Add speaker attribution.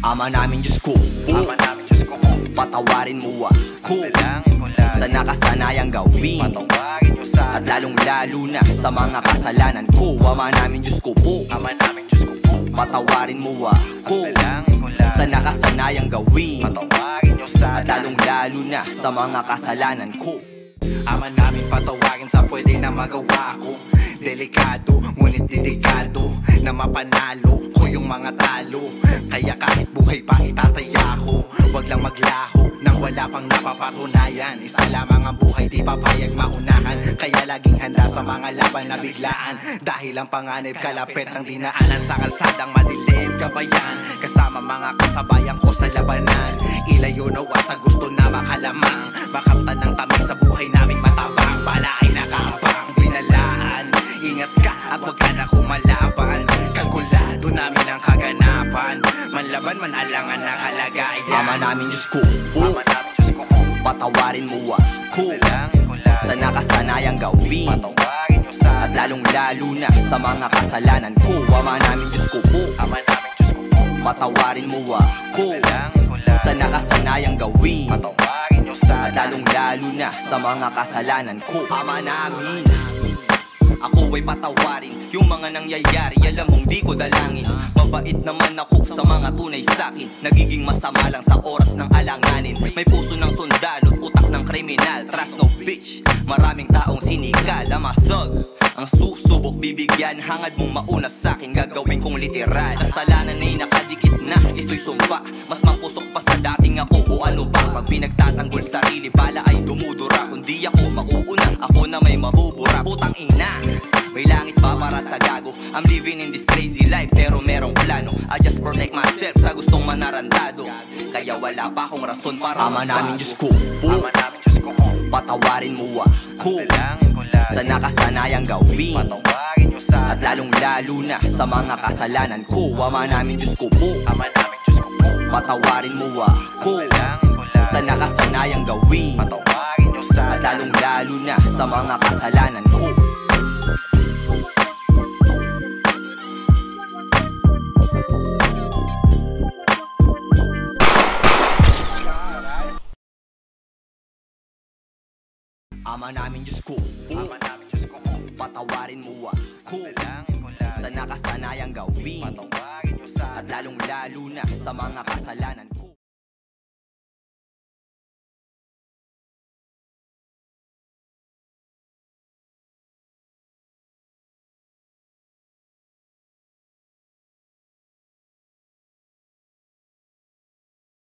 Speaker 1: Ama namin Diyos ko, patawarin mo ako sa nakasanayang gawin, at lalong lalo na sa mga kasalanan ko. Ama namin Diyos ko po, patawarin mo ako sa nakasanayang gawin, at lalong lalo na sa mga kasalanan ko.
Speaker 2: Ama namin patawarin sa pwede na magawa ko. Delikado, ngunit delikado na mapanalo ko yung mga talo. Kaya kahit buhay pa itataya ko, wag lang maglaho nang wala pang napapatunayan. Isa lamang ang buhay, di papayag maunahan. Kaya laging handa sa mga laban na biglaan, dahil ang panganib kalapit ng dinaanan. Sa kalsadang madilim kabayan, kasama mga kasabayan ko sa labanan. Ilayo nawa sa gusto na makalamang, makamtan ng tamis sa buhay naming matabang. Bala ay nakaabang, binalaan. Ingat ka at wag ka na kumalaban. Kalkulado namin ang kaganapan, manlaban man alangan na kalagayan.
Speaker 1: Ama namin Diyos ko, patawarin mo ako sa nakasanayang gawin, at lalong lalo na sa mga kasalanan ko. Ama namin Diyos ko po, patawarin mo ako sa nakasanayang gawin, at lalong lalo na sa mga kasalanan ko. Ama namin, ako ay patawarin yung mga nangyayari, alam mong di ko dalangin. Mabait naman ako sa mga tunay sa'kin, nagiging masama lang sa oras ng alanganin. May puso ng sundalo, utak ng kriminal, trust no bitch. Maraming taong sinikal, I'm a thug. Ang susubok bibigyan, hangad mong mauna sa'kin, gagawin kong literal. Kasalanan ay nakadikit na, ito'y sumpa. Mas mapusok pa sa dating ako, o ano ba? Pag pinagtatanggol sarili, bala ay dumudura. Kung di ako mauunang, ako na may mabubura. Putang ina, may langit pa para sa gago. I'm living in this crazy life, pero merong plano. I just protect myself sa gustong manarantado. Kaya wala pa akong rason para Ama namin Diyos ko po, patawarin mo ako sa nakasanayang gawin, at lalong lalo na sa mga kasalanan ko. Ama namin Diyos ko po, patawarin mo ako sa nakasanayang gawin, at lalong lalo na sa mga kasalanan ko. Ama namin Diyos ko po, patawarin mo ako sa nakasanayang gawin, at lalong lalo na sa mga kasalanan ko.